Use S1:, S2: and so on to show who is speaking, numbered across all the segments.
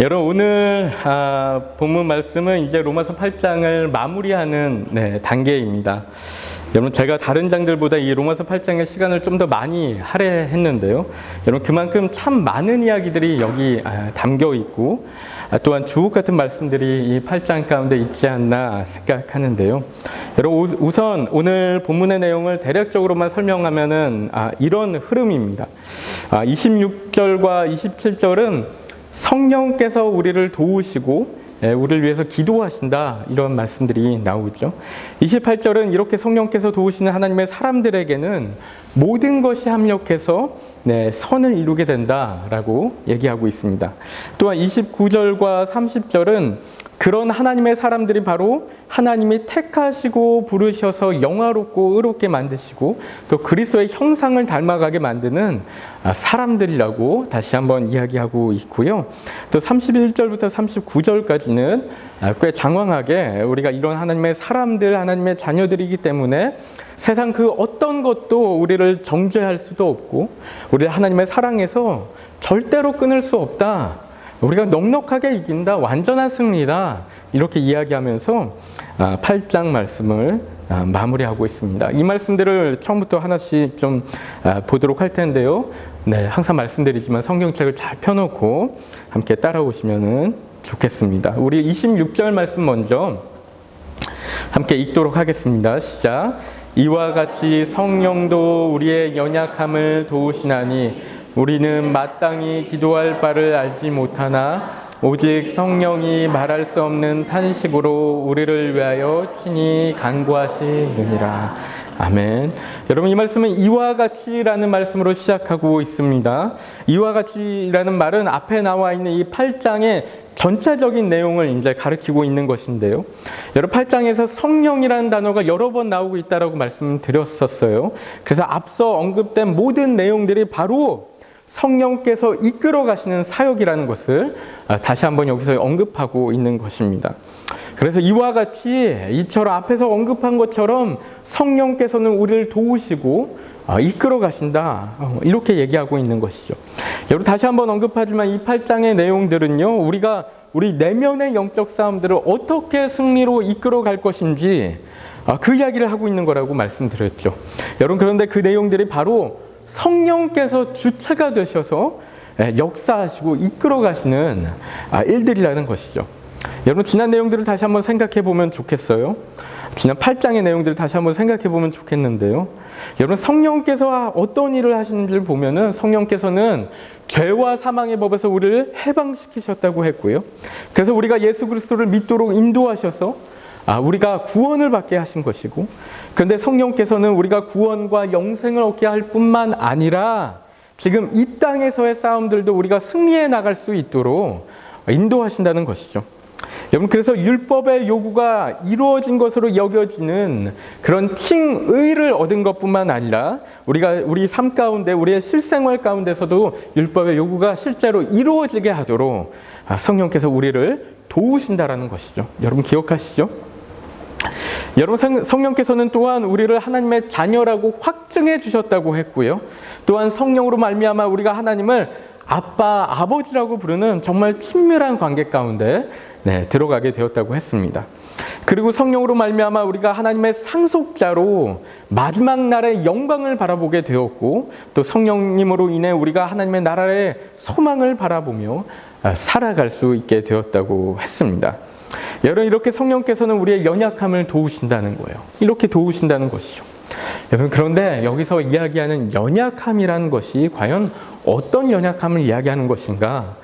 S1: 여러분 오늘 본문 말씀은 이제 로마서 8장을 마무리하는 단계입니다. 여러분 제가 다른 장들보다 이 로마서 8장의 시간을 좀 더 많이 할애했는데요. 여러분 그만큼 참 많은 이야기들이 여기 담겨 있고 또한 주옥 같은 말씀들이 이 8장 가운데 있지 않나 생각하는데요. 여러분 우선 오늘 본문의 내용을 대략적으로만 설명하면은 이런 흐름입니다. 26절과 27절은 성령께서 우리를 도우시고 우리를 위해서 기도하신다 이런 말씀들이 나오죠. 28절은 이렇게 성령께서 도우시는 하나님의 사람들에게는 모든 것이 합력해서 선을 이루게 된다라고 얘기하고 있습니다. 또한 29절과 30절은 그런 하나님의 사람들이 바로 하나님이 택하시고 부르셔서 영화롭고 의롭게 만드시고 또 그리스도의 형상을 닮아가게 만드는 사람들이라고 다시 한번 이야기하고 있고요. 또 31절부터 39절까지는 꽤 장황하게 우리가 이런 하나님의 사람들, 하나님의 자녀들이기 때문에 세상 그 어떤 것도 우리를 정죄할 수도 없고 우리를 하나님의 사랑에서 절대로 끊을 수 없다. 우리가 넉넉하게 이긴다. 완전한 승리다. 이렇게 이야기하면서 8장 말씀을 마무리하고 있습니다. 이 말씀들을 처음부터 하나씩 좀 보도록 할 텐데요. 항상 말씀드리지만 성경책을 잘 펴놓고 함께 따라오시면 좋겠습니다. 우리 26절 말씀 먼저 함께 읽도록 하겠습니다. 시작. 이와 같이 성령도 우리의 연약함을 도우시나니 우리는 마땅히 기도할 바를 알지 못하나 오직 성령이 말할 수 없는 탄식으로 우리를 위하여 친히 간구하시느니라. 아멘. 여러분 이 말씀은 이와 같이라는 말씀으로 시작하고 있습니다. 이와 같이라는 말은 앞에 나와 있는 이 8장의 전체적인 내용을 이제 가리키고 있는 것인데요. 여러분 8장에서 성령이라는 단어가 여러 번 나오고 있다라고 말씀드렸었어요. 그래서 앞서 언급된 모든 내용들이 바로 성령께서 이끌어 가시는 사역이라는 것을 다시 한번 여기서 언급하고 있는 것입니다. 그래서 이와 같이 이처럼 앞에서 언급한 것처럼 성령께서는 우리를 도우시고 이끌어 가신다. 이렇게 얘기하고 있는 것이죠. 여러분 다시 한번 언급하지만 이 8장의 내용들은요. 우리가 우리 내면의 영적 싸움들을 어떻게 승리로 이끌어 갈 것인지 그 이야기를 하고 있는 거라고 말씀드렸죠. 여러분 그런데 그 내용들이 바로 성령께서 주체가 되셔서 역사하시고 이끌어 가시는 일들이라는 것이죠. 여러분 지난 내용들을 다시 한번 생각해 보면 좋겠어요. 지난 8장의 내용들을 다시 한번 생각해 보면 좋겠는데요. 여러분 성령께서 어떤 일을 하시는지를 보면은 성령께서는 죄와 사망의 법에서 우리를 해방시키셨다고 했고요. 그래서 우리가 예수 그리스도를 믿도록 인도하셔서 우리가 구원을 받게 하신 것이고, 그런데 성령께서는 우리가 구원과 영생을 얻게 할 뿐만 아니라 지금 이 땅에서의 싸움들도 우리가 승리해 나갈 수 있도록 인도하신다는 것이죠. 여러분 그래서 율법의 요구가 이루어진 것으로 여겨지는 그런 칭의를 얻은 것뿐만 아니라 우리 삶 가운데 우리의 실생활 가운데서도 율법의 요구가 실제로 이루어지게 하도록 성령께서 우리를 도우신다라는 것이죠. 여러분 기억하시죠? 여러분 성령께서는 또한 우리를 하나님의 자녀라고 확증해 주셨다고 했고요. 또한 성령으로 말미암아 우리가 하나님을 아빠, 아버지라고 부르는 정말 친밀한 관계 가운데 들어가게 되었다고 했습니다. 그리고 성령으로 말미암아 우리가 하나님의 상속자로 마지막 날의 영광을 바라보게 되었고 또 성령님으로 인해 우리가 하나님의 나라의 소망을 바라보며 살아갈 수 있게 되었다고 했습니다. 여러분 이렇게 성령께서는 우리의 연약함을 도우신다는 거예요. 이렇게 도우신다는 것이죠. 여러분 그런데 여기서 이야기하는 연약함이라는 것이 과연 어떤 연약함을 이야기하는 것인가?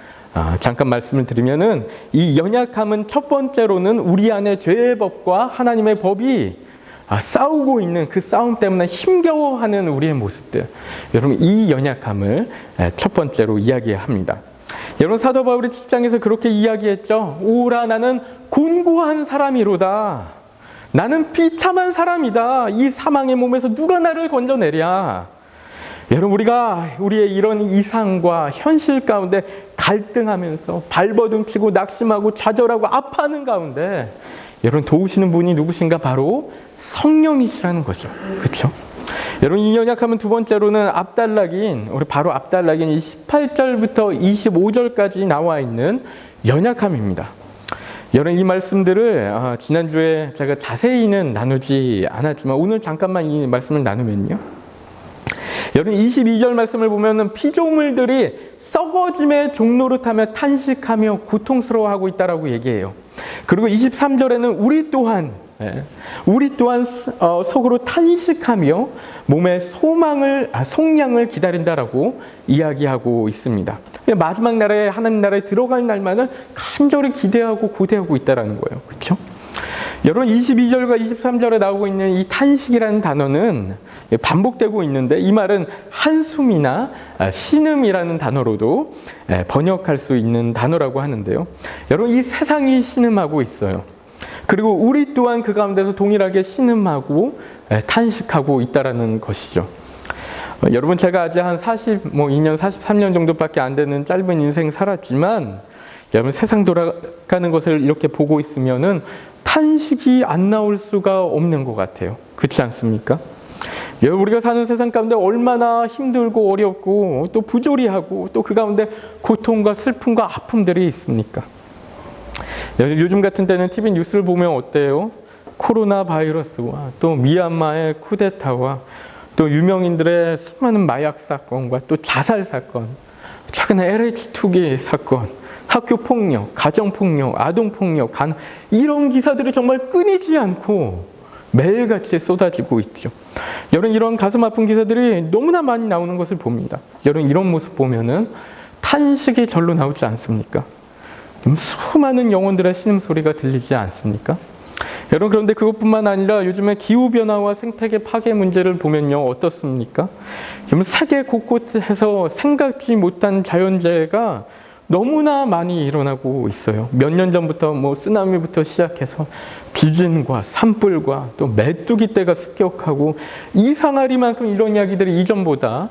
S1: 잠깐 말씀을 드리면은 이 연약함은 첫 번째로는 우리 안에 죄의 법과 하나님의 법이 싸우고 있는 그 싸움 때문에 힘겨워하는 우리의 모습들. 여러분 이 연약함을 첫 번째로 이야기합니다. 여러분 사도 바울이 7장에서 그렇게 이야기했죠. 오라 나는 곤고한 사람이로다. 나는 비참한 사람이다. 이 사망의 몸에서 누가 나를 건져내랴. 여러분 우리가 우리의 이런 이상과 현실 가운데 갈등하면서 발버둥치고 낙심하고 좌절하고 아파하는 가운데 여러분 도우시는 분이 누구신가? 바로 성령이시라는 거죠. 그렇죠? 여러분, 이 연약함은 두 번째로는 앞단락인, 우리 바로 앞단락인 18절부터 25절까지 나와 있는 연약함입니다. 여러분, 이 말씀들을 지난주에 제가 자세히는 나누지 않았지만 오늘 잠깐만 이 말씀을 나누면요. 여러분, 22절 말씀을 보면은 피조물들이 썩어짐의 종로를 타며 탄식하며 고통스러워하고 있다라고 얘기해요. 그리고 23절에는 우리 또한 속으로 탄식하며 몸의 속량을 기다린다라고 이야기하고 있습니다. 마지막 나라에, 하나님 나라에 들어갈 날만을 간절히 기대하고 고대하고 있다라는 거예요. 그렇죠? 여러분, 22절과 23절에 나오고 있는 이 탄식이라는 단어는 반복되고 있는데, 이 말은 한숨이나 신음이라는 단어로도 번역할 수 있는 단어라고 하는데요. 여러분, 이 세상이 신음하고 있어요. 그리고 우리 또한 그 가운데서 동일하게 신음하고 탄식하고 있다라는 것이죠. 여러분, 제가 아직 한 42년, 43년 정도밖에 안 되는 짧은 인생 살았지만, 여러분, 세상 돌아가는 것을 이렇게 보고 있으면은 탄식이 안 나올 수가 없는 것 같아요. 그렇지 않습니까? 여러분, 우리가 사는 세상 가운데 얼마나 힘들고 어렵고 또 부조리하고 또 그 가운데 고통과 슬픔과 아픔들이 있습니까? 요즘 같은 때는 TV 뉴스를 보면 어때요? 코로나 바이러스와 또 미얀마의 쿠데타와 또 유명인들의 수많은 마약 사건과 또 자살 사건, 최근에 LH 투기 사건, 학교 폭력, 가정 폭력, 아동 폭력, 이런 기사들이 정말 끊이지 않고 매일같이 쏟아지고 있죠. 여러분, 이런 가슴 아픈 기사들이 너무나 많이 나오는 것을 봅니다. 여러분, 이런 모습 보면은 탄식이 절로 나오지 않습니까? 수많은 영혼들의 신음소리가 들리지 않습니까? 여러분, 그런데 그것뿐만 아니라 요즘에 기후변화와 생태계 파괴 문제를 보면요, 어떻습니까? 여러분, 세계 곳곳에서 생각지 못한 자연재해가 너무나 많이 일어나고 있어요. 몇 년 전부터 쓰나미부터 시작해서 지진과 산불과 또 메뚜기 떼가 습격하고 이상하리만큼 이런 이야기들이 이전보다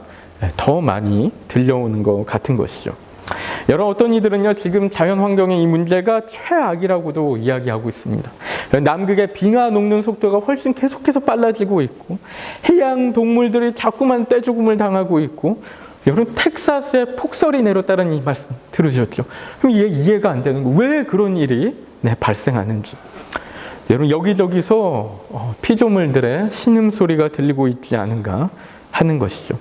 S1: 더 많이 들려오는 것 같은 것이죠. 여러 어떤 이들은요, 지금 자연환경의 이 문제가 최악이라고도 이야기하고 있습니다. 남극의 빙하 녹는 속도가 훨씬 계속해서 빨라지고 있고, 해양 동물들이 자꾸만 떼죽음을 당하고 있고, 여러분, 텍사스에 폭설이 내렸다는 이 말씀 들으셨죠? 그럼 이해가 안 되는 거예요. 왜 그런 일이 발생하는지. 여러분, 여기저기서 피조물들의 신음소리가 들리고 있지 않은가 하는 것이죠.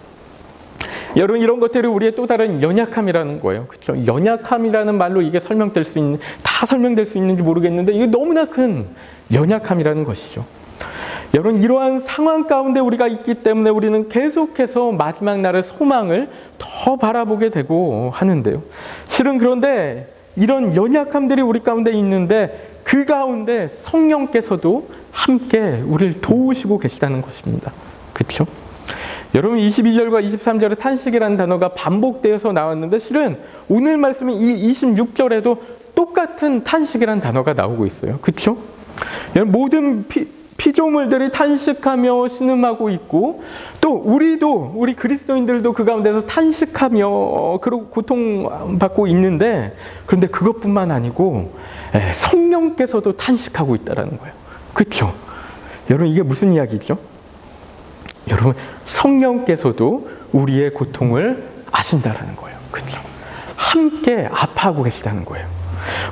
S1: 여러분, 이런 것들이 우리의 또 다른 연약함이라는 거예요. 그렇죠? 연약함이라는 말로 이게 다 설명될 수 있는지 모르겠는데, 이게 너무나 큰 연약함이라는 것이죠. 여러분, 이러한 상황 가운데 우리가 있기 때문에 우리는 계속해서 마지막 날의 소망을 더 바라보게 되고 하는데요. 실은 그런데 이런 연약함들이 우리 가운데 있는데, 그 가운데 성령께서도 함께 우리를 도우시고 계시다는 것입니다. 그렇죠? 여러분, 22절과 23절의 탄식이라는 단어가 반복되어서 나왔는데, 실은 오늘 말씀인 이 26절에도 똑같은 탄식이라는 단어가 나오고 있어요. 그렇죠? 여러분, 모든 피조물들이 탄식하며 신음하고 있고, 또 우리 그리스도인들도 그 가운데서 탄식하며 그리고 고통받고 있는데, 그런데 그것뿐만 아니고 성령께서도 탄식하고 있다는 거예요. 그렇죠? 여러분, 이게 무슨 이야기죠? 여러분, 성령께서도 우리의 고통을 아신다라는 거예요. 그렇죠? 함께 아파하고 계시다는 거예요.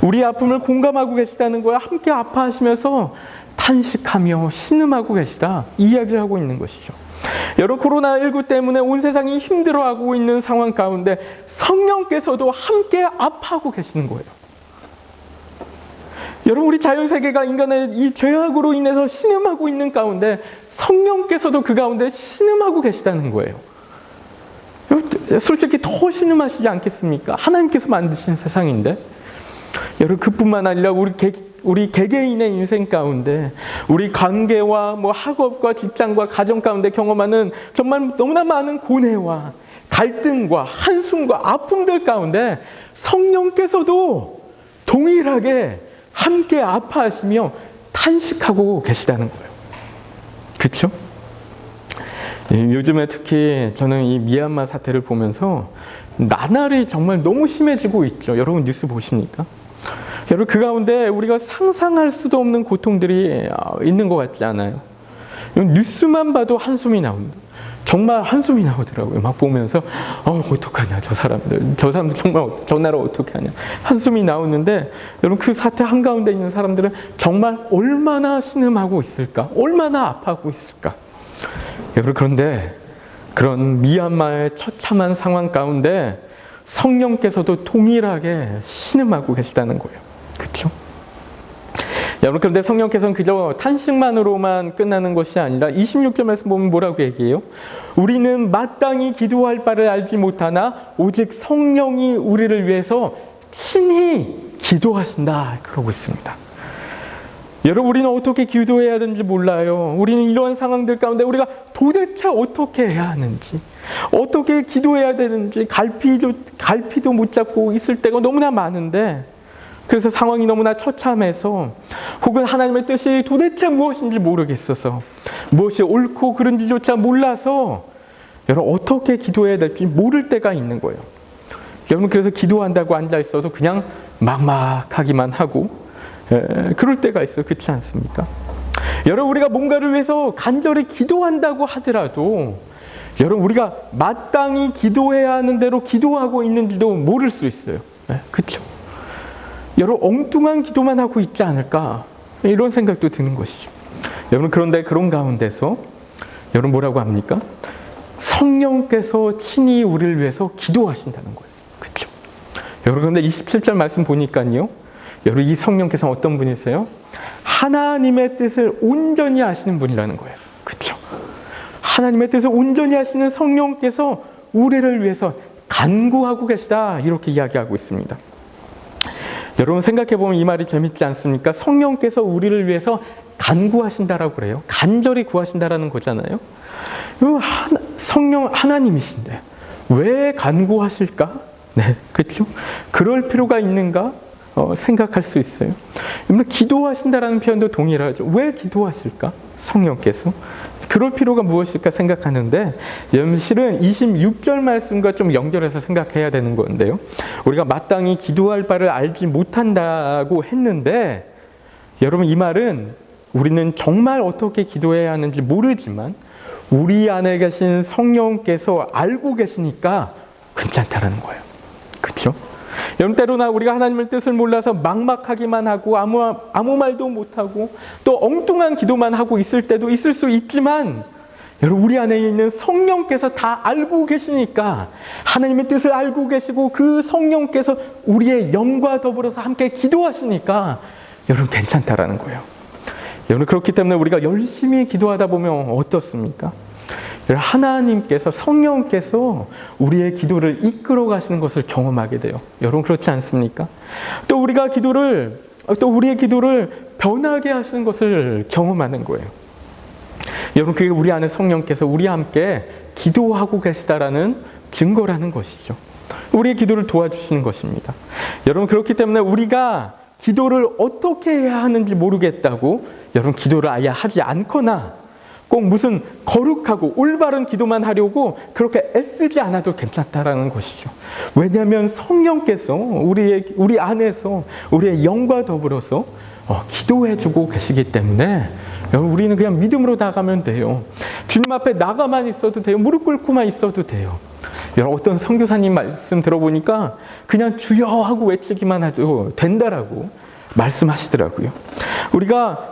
S1: 우리의 아픔을 공감하고 계시다는 거예요. 함께 아파하시면서 탄식하며 신음하고 계시다, 이 이야기를 하고 있는 것이죠. 여러분, 코로나19 때문에 온 세상이 힘들어하고 있는 상황 가운데 성령께서도 함께 아파하고 계시는 거예요. 여러분, 우리 자연세계가 인간의 이 죄악으로 인해서 신음하고 있는 가운데 성령께서도 그 가운데 신음하고 계시다는 거예요. 솔직히 더 신음하시지 않겠습니까? 하나님께서 만드신 세상인데. 여러분, 그뿐만 아니라 우리 개개인의 인생 가운데 우리 관계와 학업과 직장과 가정 가운데 경험하는 정말 너무나 많은 고뇌와 갈등과 한숨과 아픔들 가운데 성령께서도 동일하게 함께 아파하시며 탄식하고 계시다는 거예요. 그렇죠? 요즘에 특히 저는 이 미얀마 사태를 보면서 나날이 정말 너무 심해지고 있죠. 여러분, 뉴스 보십니까? 여러분, 그 가운데 우리가 상상할 수도 없는 고통들이 있는 것 같지 않아요? 뉴스만 봐도 한숨이 나옵니다. 정말 한숨이 나오더라고요. 막 보면서 어떡하냐 저 사람들 정말 저 나라 어떻게 하냐 한숨이 나오는데, 여러분 그 사태 한가운데 있는 사람들은 정말 얼마나 신음하고 있을까, 얼마나 아파하고 있을까. 여러분 그런데 그런 미얀마의 처참한 상황 가운데 성령께서도 동일하게 신음하고 계시다는 거예요. 그렇죠? 여러분 그런데 성령께서는 그저 탄식만으로만 끝나는 것이 아니라 26절 말씀 보면 뭐라고 얘기해요? 우리는 마땅히 기도할 바를 알지 못하나 오직 성령이 우리를 위해서 친히 기도하신다 그러고 있습니다. 여러분 우리는 어떻게 기도해야 되는지 몰라요. 우리는 이러한 상황들 가운데 우리가 도대체 어떻게 해야 하는지, 어떻게 기도해야 되는지 갈피도 못 잡고 있을 때가 너무나 많은데, 그래서 상황이 너무나 처참해서 혹은 하나님의 뜻이 도대체 무엇인지 모르겠어서, 무엇이 옳고 그른지조차 몰라서 여러분 어떻게 기도해야 될지 모를 때가 있는 거예요. 여러분 그래서 기도한다고 앉아 있어도 그냥 막막하기만 하고 그럴 때가 있어요. 그렇지 않습니까? 여러분 우리가 뭔가를 위해서 간절히 기도한다고 하더라도 여러분 우리가 마땅히 기도해야 하는 대로 기도하고 있는지도 모를 수 있어요. 그렇죠? 여러분 엉뚱한 기도만 하고 있지 않을까, 이런 생각도 드는 것이죠. 여러분 그런데 그런 가운데서 여러분 뭐라고 합니까? 성령께서 친히 우리를 위해서 기도하신다는 거예요. 그렇죠? 여러분 그런데 27절 말씀 보니까요, 여러분 이 성령께서 어떤 분이세요? 하나님의 뜻을 온전히 하시는 분이라는 거예요. 그렇죠? 하나님의 뜻을 온전히 하시는 성령께서 우리를 위해서 간구하고 계시다, 이렇게 이야기하고 있습니다. 여러분 생각해보면 이 말이 재밌지 않습니까? 성령께서 우리를 위해서 간구하신다라고 그래요. 간절히 구하신다라는 거잖아요. 성령 하나님이신데 왜 간구하실까? 네, 그렇죠? 그럴 필요가 있는가? 생각할 수 있어요. 기도하신다라는 표현도 동일하죠. 왜 기도하실까? 성령께서. 그럴 필요가 무엇일까 생각하는데, 실은 26절 말씀과 좀 연결해서 생각해야 되는 건데요. 우리가 마땅히 기도할 바를 알지 못한다고 했는데, 여러분 이 말은 우리는 정말 어떻게 기도해야 하는지 모르지만 우리 안에 계신 성령께서 알고 계시니까 괜찮다라는 거예요. 그렇죠? 여러분 때로나 우리가 하나님의 뜻을 몰라서 막막하기만 하고 아무 말도 못하고 또 엉뚱한 기도만 하고 있을 때도 있을 수 있지만, 여러분 우리 안에 있는 성령께서 다 알고 계시니까, 하나님의 뜻을 알고 계시고 그 성령께서 우리의 영과 더불어서 함께 기도하시니까 여러분 괜찮다라는 거예요. 여러분 그렇기 때문에 우리가 열심히 기도하다 보면 어떻습니까? 하나님께서, 성령께서 우리의 기도를 이끌어 가시는 것을 경험하게 돼요. 여러분 그렇지 않습니까? 또 우리의 기도를 변하게 하시는 것을 경험하는 거예요. 여러분 그게 우리 안에 성령께서 우리와 함께 기도하고 계시다라는 증거라는 것이죠. 우리의 기도를 도와주시는 것입니다. 여러분 그렇기 때문에 우리가 기도를 어떻게 해야 하는지 모르겠다고 여러분 기도를 아예 하지 않거나 꼭 무슨 거룩하고 올바른 기도만 하려고 그렇게 애쓰지 않아도 괜찮다라는 것이죠. 왜냐하면 성령께서 우리 안에서 우리의 영과 더불어서 기도해주고 계시기 때문에 여러분 우리는 그냥 믿음으로 나가면 돼요. 주님 앞에 나가만 있어도 돼요. 무릎 꿇고만 있어도 돼요. 여러분 어떤 선교사님 말씀 들어보니까 그냥 주여 하고 외치기만 해도 된다라고 말씀하시더라고요. 우리가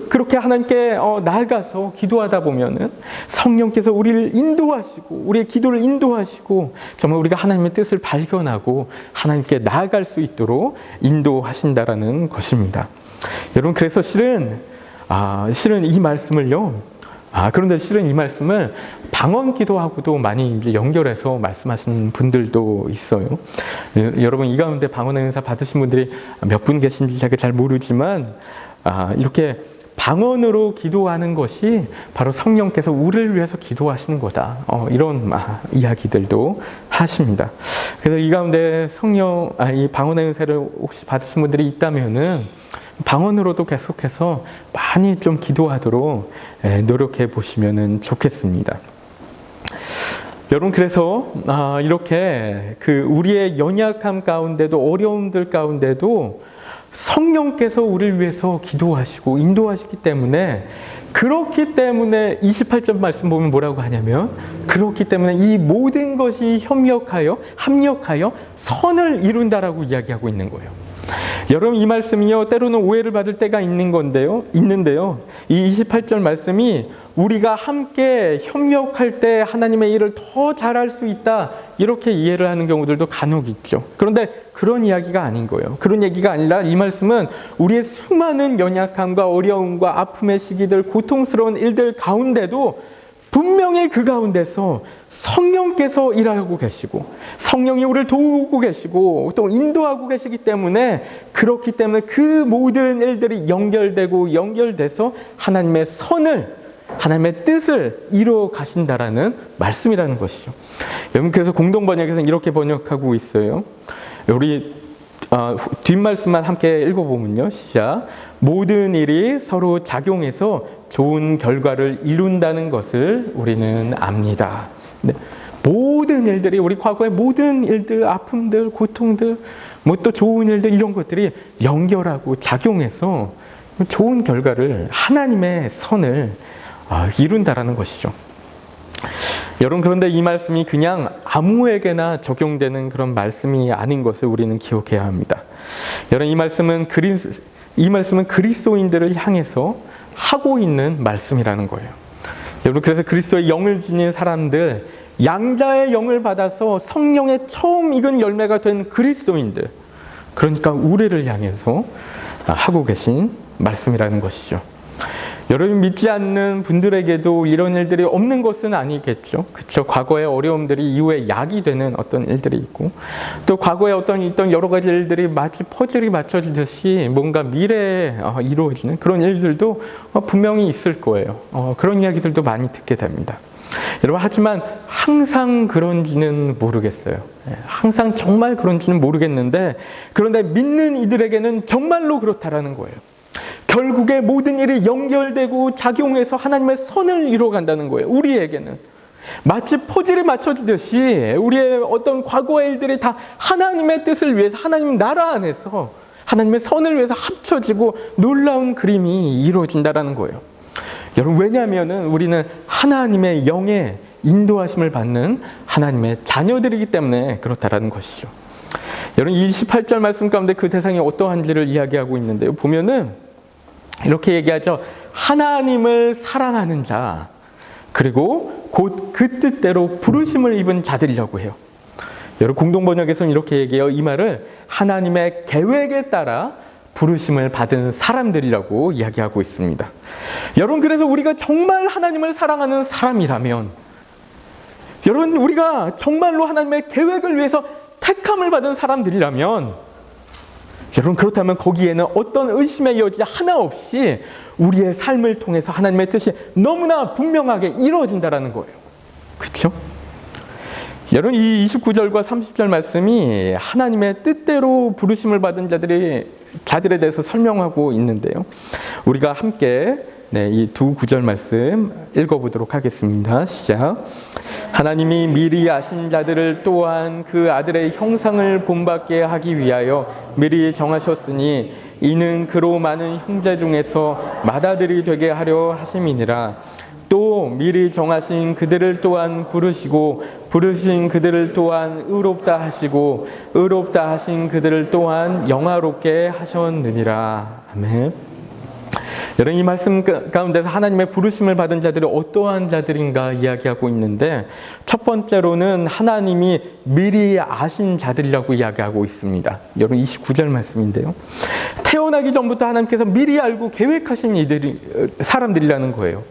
S1: 그렇게 하나님께 나아가서 기도하다 보면은 성령께서 우리를 인도하시고 우리의 기도를 인도하시고 정말 우리가 하나님의 뜻을 발견하고 하나님께 나아갈 수 있도록 인도하신다라는 것입니다. 여러분 그래서 실은 이 말씀을요. 그런데 실은 이 말씀을 방언 기도하고도 많이 이제 연결해서 말씀하시는 분들도 있어요. 여러분 이 가운데 방언의 은사 받으신 분들이 몇 분 계신지 제가 잘 모르지만 이렇게 방언으로 기도하는 것이 바로 성령께서 우리를 위해서 기도하시는 거다. 이런 이야기들도 하십니다. 그래서 이 가운데 이 방언의 은사를 혹시 받으신 분들이 있다면은 방언으로도 계속해서 많이 좀 기도하도록 노력해 보시면 좋겠습니다. 여러분 그래서 이렇게 우리의 연약함 가운데도 어려움들 가운데도 성령께서 우리를 위해서 기도하시고 인도하시기 때문에 그렇기 때문에 28절 말씀 보면 뭐라고 하냐면 그렇기 때문에 이 모든 것이 합력하여 선을 이룬다라고 이야기하고 있는 거예요. 여러분 이 말씀이요 때로는 오해를 받을 때가 있는데요. 이 28절 말씀이 우리가 함께 협력할 때 하나님의 일을 더 잘할 수 있다 이렇게 이해를 하는 경우들도 간혹 있죠. 그런데 그런 이야기가 아닌 거예요. 그런 얘기가 아니라 이 말씀은 우리의 수많은 연약함과 어려움과 아픔의 시기들, 고통스러운 일들 가운데도 분명히 그 가운데서 성령께서 일하고 계시고 성령이 우리를 도우고 계시고 또 인도하고 계시기 때문에 그렇기 때문에 그 모든 일들이 연결돼서 하나님의 하나님의 뜻을 이루어 가신다라는 말씀이라는 것이죠. 여러분 그래서 공동번역에서는 이렇게 번역하고 있어요. 우리 뒷말씀만 함께 읽어보면요. 시작. 모든 일이 서로 작용해서 좋은 결과를 이룬다는 것을 우리는 압니다. 네. 모든 일들이 우리 과거의 모든 일들, 아픔들, 고통들, 뭐 또 좋은 일들 이런 것들이 연결하고 작용해서 좋은 결과를 하나님의 선을 이룬다라는 것이죠. 여러분 그런데 이 말씀이 그냥 아무에게나 적용되는 그런 말씀이 아닌 것을 우리는 기억해야 합니다. 여러분 이 말씀은 그리스도인들을 향해서 하고 있는 말씀이라는 거예요. 여러분 그래서 그리스도의 영을 지닌 사람들, 양자의 영을 받아서 성령의 처음 익은 열매가 된 그리스도인들, 그러니까 우리를 향해서 하고 계신 말씀이라는 것이죠. 여러분 믿지 않는 분들에게도 이런 일들이 없는 것은 아니겠죠. 그렇죠. 과거의 어려움들이 이후에 약이 되는 어떤 일들이 있고 또 과거에 있던 여러 가지 일들이 마치 퍼즐이 맞춰지듯이 뭔가 미래에 이루어지는 그런 일들도 분명히 있을 거예요. 그런 이야기들도 많이 듣게 됩니다. 여러분 하지만 항상 그런지는 모르겠어요. 항상 정말 그런지는 모르겠는데 그런데 믿는 이들에게는 정말로 그렇다라는 거예요. 결국에 모든 일이 연결되고 작용해서 하나님의 선을 이루어간다는 거예요. 우리에게는 마치 퍼즐이 맞춰지듯이 우리의 어떤 과거의 일들이 다 하나님의 뜻을 위해서 하나님 나라 안에서 하나님의 선을 위해서 합쳐지고 놀라운 그림이 이루어진다는 거예요. 여러분 왜냐하면 우리는 하나님의 영의 인도하심을 받는 하나님의 자녀들이기 때문에 그렇다라는 것이죠. 여러분 28절 말씀 가운데 그 대상이 어떠한지를 이야기하고 있는데요. 보면은 이렇게 얘기하죠. 하나님을 사랑하는 자, 그리고 곧 그 뜻대로 부르심을 입은 자들이라고 해요. 여러분 공동번역에서는 이렇게 얘기해요. 이 말을 하나님의 계획에 따라 부르심을 받은 사람들이라고 이야기하고 있습니다. 여러분 그래서 우리가 정말 하나님을 사랑하는 사람이라면 여러분 우리가 정말로 하나님의 계획을 위해서 택함을 받은 사람들이라면 여러분 그렇다면 거기에는 어떤 의심의 여지 하나 없이 우리의 삶을 통해서 하나님의 뜻이 너무나 분명하게 이루어진다는 거예요. 그렇죠? 여러분 이 29절과 30절 말씀이 하나님의 뜻대로 부르심을 받은 자들에 대해서 설명하고 있는데요. 우리가 함께 이 두 구절 말씀 읽어보도록 하겠습니다. 시작. 하나님이 미리 아신 자들을 또한 그 아들의 형상을 본받게 하기 위하여 미리 정하셨으니 이는 그로 많은 형제 중에서 맏아들이 되게 하려 하심이니라. 또 미리 정하신 그들을 또한 부르시고 부르신 그들을 또한 의롭다 하시고 의롭다 하신 그들을 또한 영화롭게 하셨느니라. 아멘. 여러분 이 말씀 가운데서 하나님의 부르심을 받은 자들이 어떠한 자들인가 이야기하고 있는데 첫 번째로는 하나님이 미리 아신 자들이라고 이야기하고 있습니다. 여러분 29절 말씀인데요. 태어나기 전부터 하나님께서 미리 알고 계획하신 사람들이라는 거예요.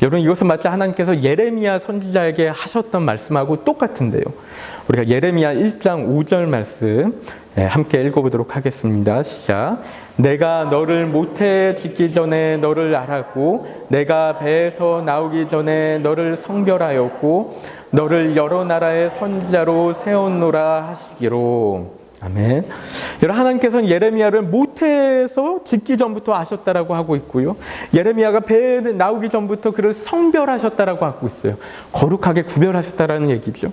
S1: 여러분 이것은 마치 하나님께서 예레미야 선지자에게 하셨던 말씀하고 똑같은데요. 우리가 예레미야 1장 5절 말씀 함께 읽어보도록 하겠습니다. 시작. 내가 너를 모태에 짓기 전에 너를 알았고 내가 배에서 나오기 전에 너를 성별하였고 너를 여러 나라의 선지자로 세웠노라 하시기로. 아멘. 여러분 하나님께서는 예레미야를 모태에서 짓기 전부터 아셨다라고 하고 있고요. 예레미야가 배에 나오기 전부터 그를 성별하셨다라고 하고 있어요. 거룩하게 구별하셨다라는 얘기죠.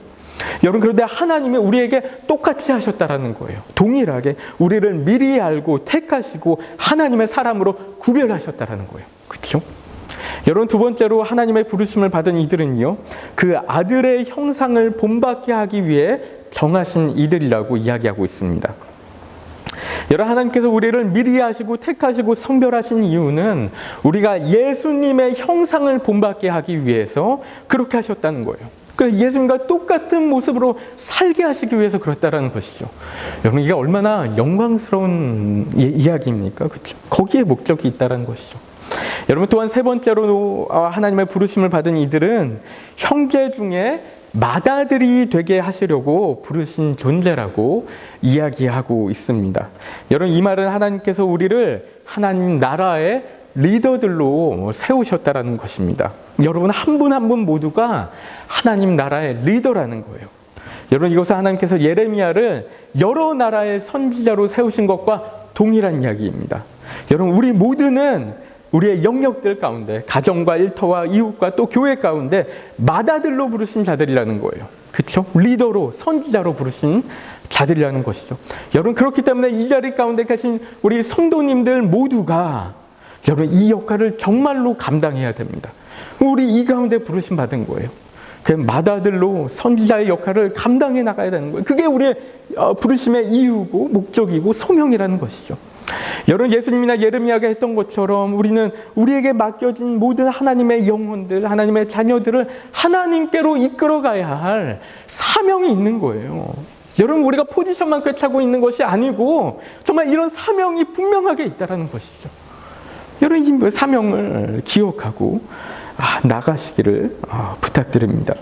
S1: 여러분 그런데 하나님이 우리에게 똑같이 하셨다라는 거예요. 동일하게 우리를 미리 알고 택하시고 하나님의 사람으로 구별하셨다라는 거예요. 그렇죠? 여러분, 두 번째로 하나님의 부르심을 받은 이들은요, 그 아들의 형상을 본받게 하기 위해 정하신 이들이라고 이야기하고 있습니다. 여러분, 하나님께서 우리를 미리 하시고 택하시고 성별하신 이유는 우리가 예수님의 형상을 본받게 하기 위해서 그렇게 하셨다는 거예요. 그래서 예수님과 똑같은 모습으로 살게 하시기 위해서 그렇다라는 것이죠. 여러분, 이게 얼마나 영광스러운 이야기입니까? 그렇죠? 거기에 목적이 있다는 것이죠. 여러분, 또한 세 번째로 하나님의 부르심을 받은 이들은 형제 중에 맏아들이 되게 하시려고 부르신 존재라고 이야기하고 있습니다. 여러분, 이 말은 하나님께서 우리를 하나님 나라의 리더들로 세우셨다라는 것입니다. 여러분, 한 분 한 분 모두가 하나님 나라의 리더라는 거예요. 여러분, 이것은 하나님께서 예레미야를 여러 나라의 선지자로 세우신 것과 동일한 이야기입니다. 여러분, 우리 모두는 우리의 영역들 가운데 가정과 일터와 이웃과 또 교회 가운데 맏아들로 부르신 자들이라는 거예요. 그렇죠? 리더로, 선지자로 부르신 자들이라는 것이죠. 여러분, 그렇기 때문에 이 자리 가운데 계신 우리 성도님들 모두가 여러분, 이 역할을 정말로 감당해야 됩니다. 우리 이 가운데 부르심 받은 거예요. 그 맏아들로 선지자의 역할을 감당해 나가야 되는 거예요. 그게 우리의 부르심의 이유고 목적이고 소명이라는 것이죠. 여러분, 예수님이나 예레미야가 했던 것처럼 우리는 우리에게 맡겨진 모든 하나님의 영혼들, 하나님의 자녀들을 하나님께로 이끌어가야 할 사명이 있는 거예요. 여러분, 우리가 포지션만 꿰차고 있는 것이 아니고 정말 이런 사명이 분명하게 있다는 것이죠. 여러분, 이 사명을 기억하고 나가시기를 부탁드립니다.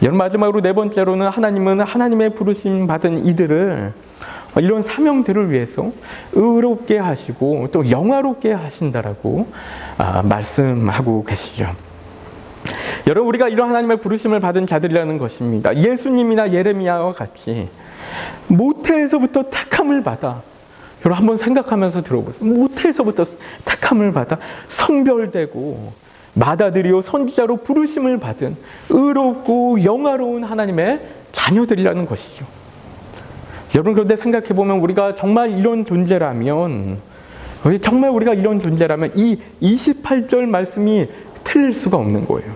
S1: 여러분, 마지막으로 네 번째로는 하나님은 하나님의 부르심 받은 이들을 이런 사명들을 위해서 의롭게 하시고 또 영화롭게 하신다라고 말씀하고 계시죠. 여러분, 우리가 이런 하나님의 부르심을 받은 자들이라는 것입니다. 예수님이나 예레미야와 같이 모태에서부터 택함을 받아, 여러분 한번 생각하면서 들어보세요. 모태에서부터 택함을 받아 성별되고 맏아들이요 선지자로 부르심을 받은 의롭고 영화로운 하나님의 자녀들이라는 것이죠. 여러분, 그런데 생각해보면 우리가 정말 이런 존재라면 이 28절 말씀이 틀릴 수가 없는 거예요.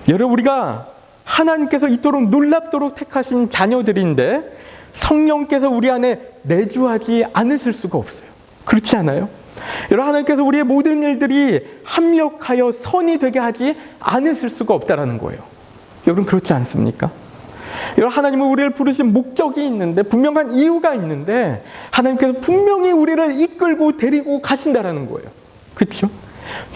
S1: 여러분, 우리가 하나님께서 이토록 놀랍도록 택하신 자녀들인데 성령께서 우리 안에 내주하지 않으실 수가 없어요. 그렇지 않아요? 여러분, 하나님께서 우리의 모든 일들이 합력하여 선이 되게 하지 않으실 수가 없다라는 거예요. 여러분, 그렇지 않습니까? 여러분, 하나님은 우리를 부르신 목적이 있는데, 분명한 이유가 있는데 하나님께서 분명히 우리를 이끌고 데리고 가신다라는 거예요. 그렇죠?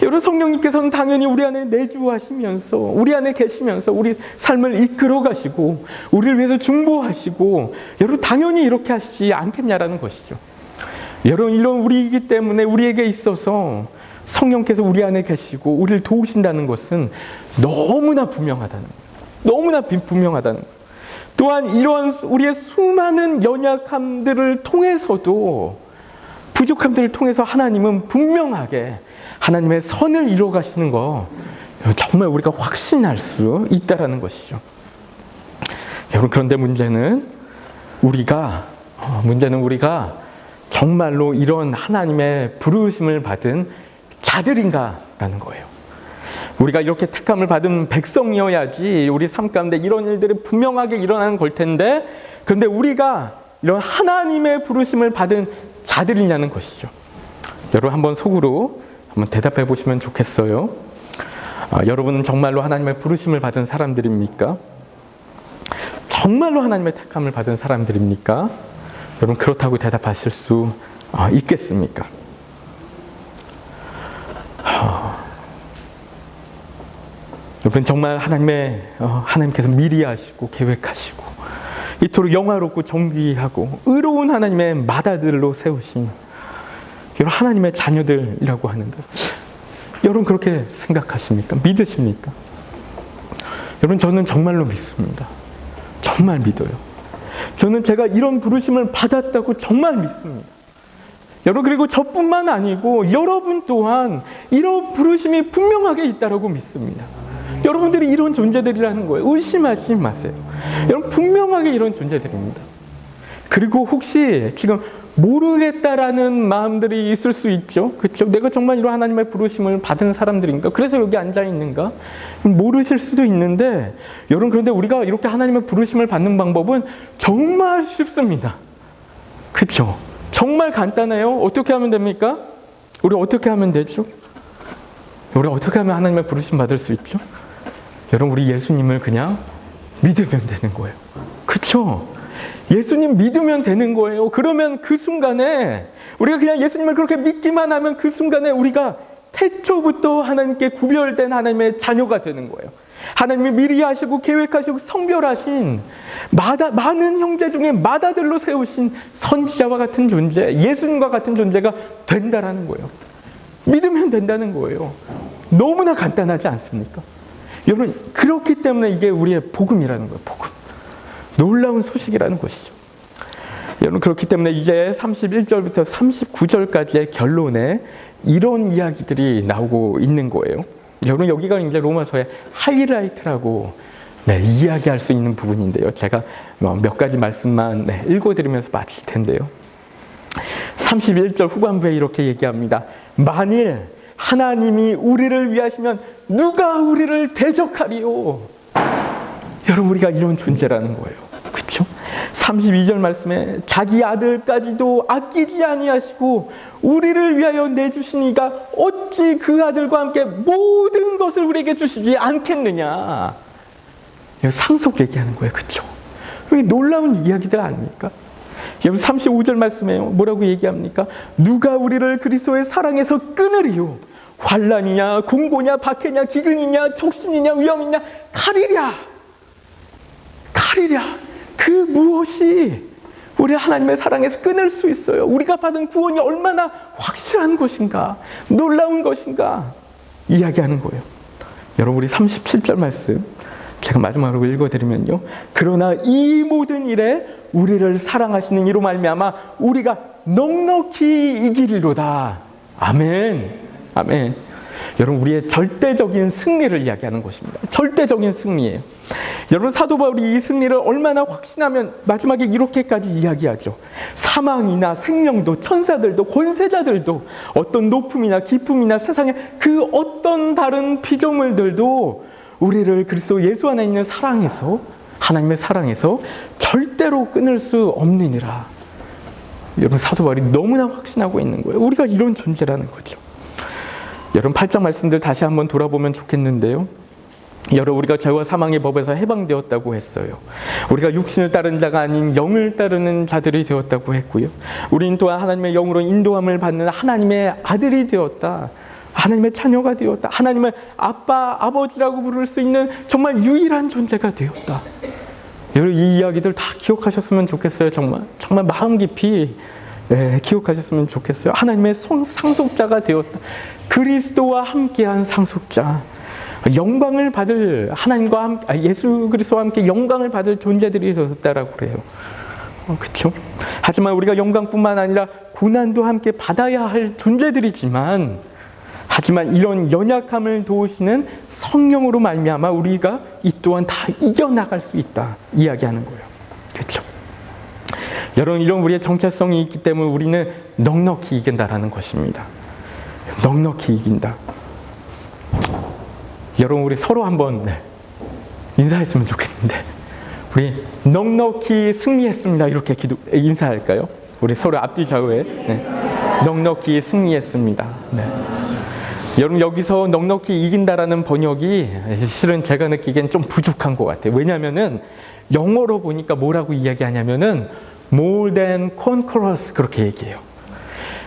S1: 여러분, 성령님께서는 당연히 우리 안에 내주하시면서 우리 안에 계시면서 우리 삶을 이끌어 가시고 우리를 위해서 중보하시고, 여러분 당연히 이렇게 하시지 않겠냐라는 것이죠. 여러분, 이런 우리이기 때문에 우리에게 있어서 성령께서 우리 안에 계시고 우리를 도우신다는 것은 너무나 분명하다는 거예요. 너무나 분명하다는 거예요. 또한 이러한 우리의 수많은 연약함들을 통해서도, 부족함들을 통해서 하나님은 분명하게 하나님의 선을 이루어 가시는 거 정말 우리가 확신할 수 있다라는 것이죠. 여러분, 그런데 문제는 우리가 정말로 이런 하나님의 부르심을 받은 자들인가라는 거예요. 우리가 이렇게 택함을 받은 백성이어야지 우리 삶 가운데 이런 일들이 분명하게 일어나는 걸 텐데, 그런데 우리가 이런 하나님의 부르심을 받은 자들이냐는 것이죠. 여러분, 한번 속으로 한번 대답해 보시면 좋겠어요. 여러분은 정말로 하나님의 부르심을 받은 사람들입니까? 정말로 하나님의 택함을 받은 사람들입니까? 여러분, 그렇다고 대답하실 수 있겠습니까? 여러분, 정말 하나님께서 미리 하시고 계획하시고 이토록 영화롭고 정귀하고 의로운 하나님의 맏아들로 세우신 여러분, 하나님의 자녀들이라고 하는데, 여러분 그렇게 생각하십니까? 믿으십니까? 여러분, 저는 정말로 믿습니다. 정말 믿어요. 저는 제가 이런 부르심을 받았다고 정말 믿습니다. 여러분, 그리고 저뿐만 아니고 여러분 또한 이런 부르심이 분명하게 있다고 믿습니다. 여러분들이 이런 존재들이라는 거예요. 의심하지 마세요. 여러분, 분명하게 이런 존재들입니다. 그리고 혹시 지금 모르겠다라는 마음들이 있을 수 있죠. 그렇죠? 내가 정말 이런 하나님의 부르심을 받은 사람들인가? 그래서 여기 앉아 있는가? 모르실 수도 있는데, 여러분, 그런데 우리가 이렇게 하나님의 부르심을 받는 방법은 정말 쉽습니다. 그렇죠? 정말 간단해요. 어떻게 하면 됩니까? 우리 어떻게 하면 되죠? 우리 어떻게 하면 하나님의 부르심 받을 수 있죠? 여러분, 우리 예수님을 그냥 믿으면 되는 거예요. 그렇죠? 예수님 믿으면 되는 거예요. 그러면 그 순간에 우리가 그냥 예수님을 그렇게 믿기만 하면 그 순간에 우리가 태초부터 하나님께 구별된 하나님의 자녀가 되는 거예요. 하나님이 미리 하시고 계획하시고 성별하신 많은 형제 중에 맏아들로 세우신 선지자와 같은 존재, 예수님과 같은 존재가 된다라는 거예요. 믿으면 된다는 거예요. 너무나 간단하지 않습니까? 여러분, 그렇기 때문에 이게 우리의 복음이라는 거예요. 복음. 놀라운 소식이라는 것이죠. 여러분, 그렇기 때문에 이제 31절부터 39절까지의 결론에 이런 이야기들이 나오고 있는 거예요. 여러분, 여기가 이제 로마서의 하이라이트라고 이야기할 수 있는 부분인데요. 제가 몇 가지 말씀만 읽어드리면서 마칠 텐데요. 31절 후반부에 이렇게 얘기합니다. 만일 하나님이 우리를 위하시면 누가 우리를 대적하리요? 여러분, 우리가 이런 존재라는 거예요. 그렇죠? 32절 말씀에 자기 아들까지도 아끼지 아니하시고 우리를 위하여 내주신 이가 어찌 그 아들과 함께 모든 것을 우리에게 주시지 않겠느냐. 상속 얘기하는 거예요. 그렇죠? 놀라운 이야기들 아닙니까? 여러분, 35절 말씀에요. 뭐라고 얘기합니까? 누가 우리를 그리스도의 사랑에서 끊으리요? 환난이냐, 공고냐, 박해냐, 기근이냐, 적신이냐, 위험이냐, 칼이랴. 칼이랴. 그 무엇이 우리 하나님의 사랑에서 끊을 수 있어요? 우리가 받은 구원이 얼마나 확실한 것인가, 놀라운 것인가 이야기하는 거예요. 여러분, 우리 37절 말씀 제가 마지막으로 읽어드리면요. 그러나 이 모든 일에 우리를 사랑하시는 이로 말미암아 우리가 넉넉히 이기리로다. 아멘. 아멘. 여러분, 우리의 절대적인 승리를 이야기하는 것입니다. 절대적인 승리예요. 여러분, 사도 바울이 이 승리를 얼마나 확신하면 마지막에 이렇게까지 이야기하죠. 사망이나 생명도, 천사들도, 권세자들도, 어떤 높음이나 깊음이나 세상의 그 어떤 다른 피조물들도 우리를 그리스도 예수 안에 있는 사랑에서, 하나님의 사랑에서 절대로 끊을 수 없느니라. 여러분, 사도 바울이 너무나 확신하고 있는 거예요. 우리가 이런 존재라는 거죠. 여러분, 8장 말씀들 다시 한번 돌아보면 좋겠는데요. 여러분, 우리가 죄와 사망의 법에서 해방되었다고 했어요. 우리가 육신을 따른 자가 아닌 영을 따르는 자들이 되었다고 했고요. 우리는 또한 하나님의 영으로 인도함을 받는 하나님의 아들이 되었다. 하나님의 자녀가 되었다. 하나님을 아빠, 아버지라고 부를 수 있는 정말 유일한 존재가 되었다. 여러분, 이 이야기들 다 기억하셨으면 좋겠어요. 정말 마음 깊이 기억하셨으면 좋겠어요. 하나님의 상속자가 되었다. 그리스도와 함께한 상속자. 영광을 받을 하나님과 예수 그리스도와 함께 영광을 받을 존재들이 되었다라고 그래요. 그렇죠? 하지만 우리가 영광뿐만 아니라 고난도 함께 받아야 할 존재들이지만, 하지만 이런 연약함을 도우시는 성령으로 말미암아 우리가 이 또한 다 이겨나갈 수 있다 이야기하는 거예요. 그렇죠? 여러분, 이런 우리의 정체성이 있기 때문에 우리는 넉넉히 이긴다라는 것입니다. 넉넉히 이긴다. 여러분, 우리 서로 한번 인사했으면 좋겠는데, 우리 넉넉히 승리했습니다. 이렇게 인사할까요? 우리 서로 앞뒤 좌우에 넉넉히 승리했습니다. 여러분, 여기서 넉넉히 이긴다라는 번역이 실은 제가 느끼기엔 좀 부족한 것 같아요. 왜냐하면은 영어로 보니까 뭐라고 이야기하냐면은 more than conquerors 그렇게 얘기해요.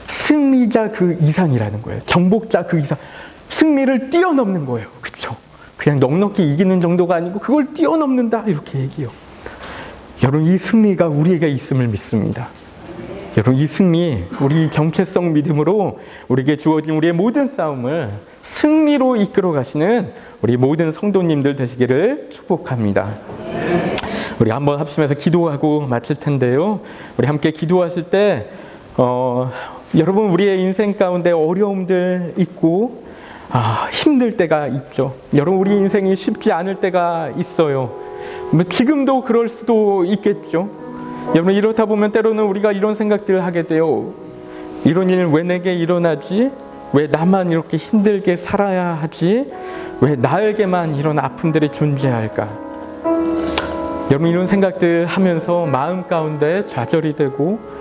S1: 승리자 그 이상이라는 거예요. 정복자 그 이상. 승리를 뛰어넘는 거예요. 그렇죠? 그냥 넉넉히 이기는 정도가 아니고 그걸 뛰어넘는다 이렇게 얘기해요. 여러분, 이 승리가 우리에게 있음을 믿습니다. 여러분, 이 승리, 우리 정체성 믿음으로 우리에게 주어진 우리의 모든 싸움을 승리로 이끌어 가시는 우리 모든 성도님들 되시기를 축복합니다. 우리 한번 합심해서 기도하고 마칠 텐데요. 우리 함께 기도하실 때 여러분, 우리의 인생 가운데 어려움들 있고 힘들 때가 있죠. 여러분, 우리 인생이 쉽지 않을 때가 있어요. 지금도 그럴 수도 있겠죠. 여러분, 이렇다 보면 때로는 우리가 이런 생각들을 하게 돼요. 이런 일 왜 내게 일어나지? 왜 나만 이렇게 힘들게 살아야 하지? 왜 나에게만 이런 아픔들이 존재할까? 여러분, 이런 생각들 하면서 마음 가운데 좌절이 되고